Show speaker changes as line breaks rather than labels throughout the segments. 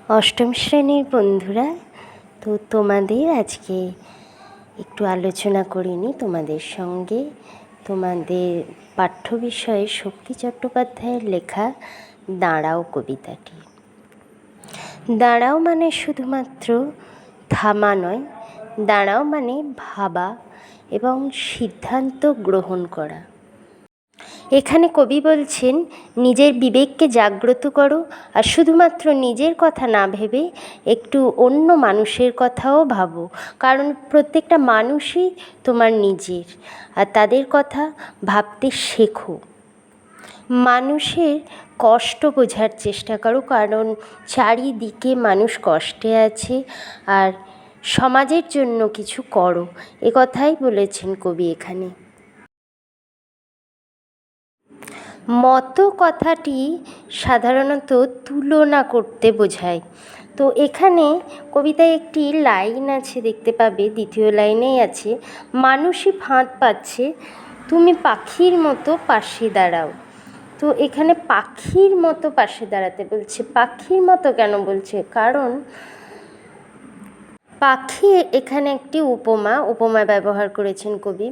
অষ্টম শ্রেণীর বন্ধুরা, তো তোমাদের আজকে একটু আলোচনা করে নিই তোমাদের সঙ্গে তোমাদের পাঠ্য বিষয়ে শক্তি চট্টোপাধ্যায়ের লেখা দাঁড়াও কবিতাটি। দাঁড়াও মানে শুধুমাত্র থামা নয়, দাঁড়াও মানে ভাবা এবং সিদ্ধান্ত গ্রহণ করা। এখানে কবি বলছেন নিজের বিবেককে জাগ্রত করো, আর শুধুমাত্র নিজের কথা না ভেবে একটু অন্য মানুষের কথাও ভাবো, কারণ প্রত্যেকটা মানুষই তোমার নিজের, আর তাদের কথা ভাবতে শেখো। মানুষের কষ্ট বোঝার চেষ্টা করো, কারণ চারিদিকে মানুষ কষ্টে আছে, আর সমাজের জন্য কিছু করো, এ কথাই বলেছেন কবি এখানে। মতো কথাটি সাধারণত তুলনা করতে বোঝায়। তো এখানে কবিতায় একটি লাইন আছে, দেখতে পাবে, দ্বিতীয় লাইনেই আছে, মানুষই ফাঁদ পাচ্ছে, তুমি পাখির মতো পাশে দাঁড়াও। তো এখানে পাখির মতো পাশে দাঁড়াতে বলছে। পাখির মতো কেন বলছে? কারণ পাখি এখানে একটি উপমা ব্যবহার করেছেন কবি।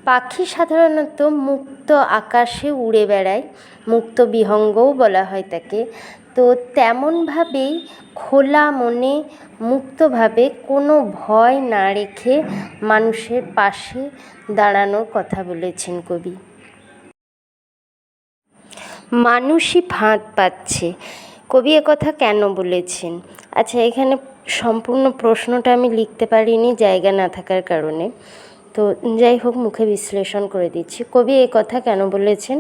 পাখি সাধারণত মুক্ত আকাশে উড়ে বেড়ায়, মুক্ত বিহঙ্গও বলা হয় তাকে। তো তেমনভাবেই খোলা মনে মুক্তভাবে কোনো ভয় না রেখে মানুষের পাশে দাঁড়ানোর কথা বলেছেন কবি। মানুষই ফাঁদ পাচ্ছে, কবি একথা কেন বলেছেন? আচ্ছা, এখানে সম্পূর্ণ প্রশ্নটা আমি লিখতে পারিনি জায়গা না থাকার কারণে, তো যাই হোক মুখে বিশ্লেষণ করে দিচ্ছি। কবি এই কথা কেন বলেছেন?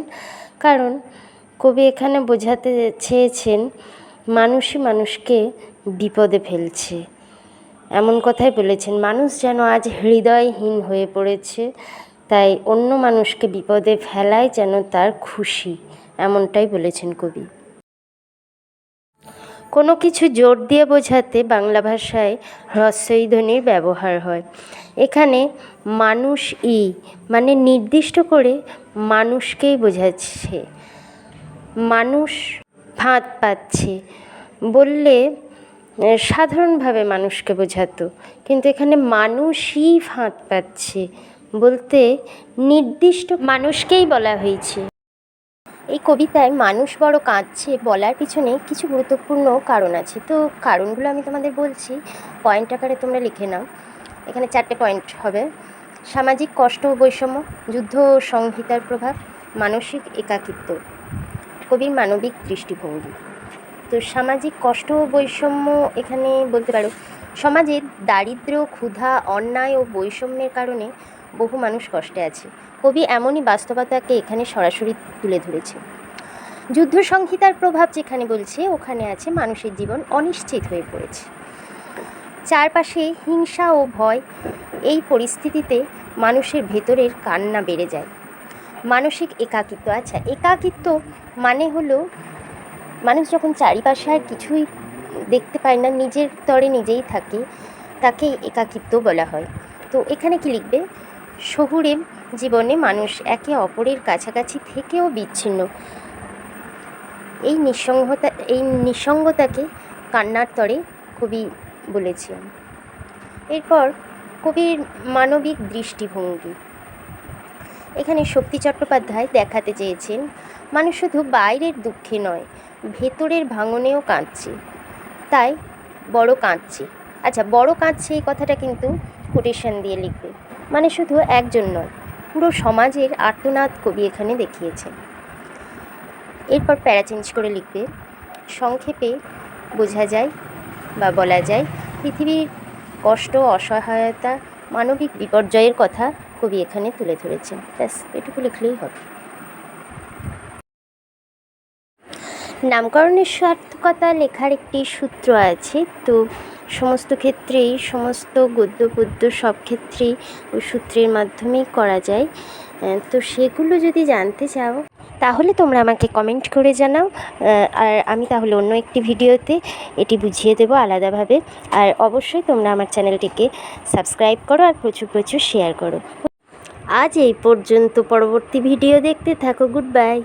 কারণ কবি এখানে বোঝাতে চেয়েছেন মানুষই মানুষকে বিপদে ফেলছে, এমন কথাই বলেছেন। মানুষ যেন আজ হৃদয়হীন হয়ে পড়েছে, তাই অন্য মানুষকে বিপদে ফেলাই যেন তার খুশি, এমনটাই বলেছেন কবি। কোনো কিছু জোর দিয়ে বোঝাতে বাংলা ভাষায় হ্রস্বই ধ্বনির ব্যবহার হয়। এখানে মানুষ মানে নির্দিষ্ট করে মানুষকেই বোঝাচ্ছে। মানুষ ফাঁদ পাচ্ছে বললে সাধারণভাবে মানুষকে বোঝাতো, কিন্তু এখানে মানুষই ফাঁদ পাচ্ছে বলতে নির্দিষ্ট মানুষকেই বলা হয়েছে। এই কবিতায় মানুষ বড় কাঁদছে বলার পিছনে কিছু গুরুত্বপূর্ণ কারণ আছে। তো কারণগুলো আমি তোমাদের বলছি, পয়েন্ট আকারে তোমরা লিখে নাও। এখানে 4টে পয়েন্ট হবে। সামাজিক কষ্ট ও বৈষম্য, যুদ্ধ ও সংহিতার প্রভাব, মানসিক একাকিত্ব, কবির মানবিক দৃষ্টিভঙ্গি। তো সামাজিক কষ্ট ও বৈষম্য এখানে বলতে পারো সমাজের দারিদ্র্য, ক্ষুধা, অন্যায় ও বৈষম্যের কারণে বহু মানুষ কষ্টে আছে। কবি এমনই বাস্তবতাকে এখানে সরাসরি তুলে ধরেছে। যুদ্ধ সংহিতার প্রভাব যেখানে বলছে, ওখানে আছে মানুষের জীবন অনিশ্চিত হয়ে পড়েছে, চারপাশে হিংসা ও ভয়। এই পরিস্থিতিতে মানুষের ভেতরের কান্না বেড়ে যায়। মানসিক একাকিত্ব। আচ্ছা, একাকিত্ব মানে হলো মানুষ যখন চারিপাশে আর কিছুই দেখতে পায় না, নিজের তরে নিজেই থাকে, তাকে একাকিত্ব বলা হয়। তো এখানে কি লিখবে? শহুরে জীবনে মানুষ একে অপরের কাছাকাছি থেকেও বিচ্ছিন্ন। এই নিঃসঙ্গতাকে কান্নার তরে কবি বলেছেন। এরপর কবির মানবিক দৃষ্টিভঙ্গি। এখানে শক্তি চট্টোপাধ্যায় দেখাতে চেয়েছেন মানুষ শুধু বাইরের দুঃখে নয়, ভেতরের ভাঙনেও কাঁদছে, তাই বড় কাঁদছে। আচ্ছা, বড় কাঁদছে এই কথাটা কিন্তু কোটেশন দিয়ে লিখবে, মানে শুধু একজন নয়, পুরো সমাজের আর্তনাদ কবি এখানে দেখিয়েছেন। এরপর প্যারা চেঞ্জ করে লিখবে। সংক্ষেপে বোঝা যায় বা বলা যায় পৃথিবীর কষ্ট, অসহায়তা, মানবিক বিপর্যয়ের কথা কবি এখানে তুলে ধরেছেন। ব্যাস, এটুকু লিখলেই হবে। নামকরণের সার্থকতা লেখার একটি সূত্র আছে। তো সমস্ত ক্ষেত্রেই, সমস্ত গদ্য পদ্য সব ক্ষেত্রেই ওই সূত্রের মাধ্যমেই করা যায়। তো সেগুলো যদি জানতে চাও তাহলে তোমরা আমাকে কমেন্ট করে জানাও, আর আমি তাহলে অন্য একটি ভিডিওতে এটি বুঝিয়ে দেবো আলাদাভাবে। আর অবশ্যই তোমরা আমার চ্যানেলটিকে সাবস্ক্রাইব করো আর প্রচুর প্রচুর শেয়ার করো। আজ এই পর্যন্ত, পরবর্তী ভিডিও দেখতে থাকো। Good bye.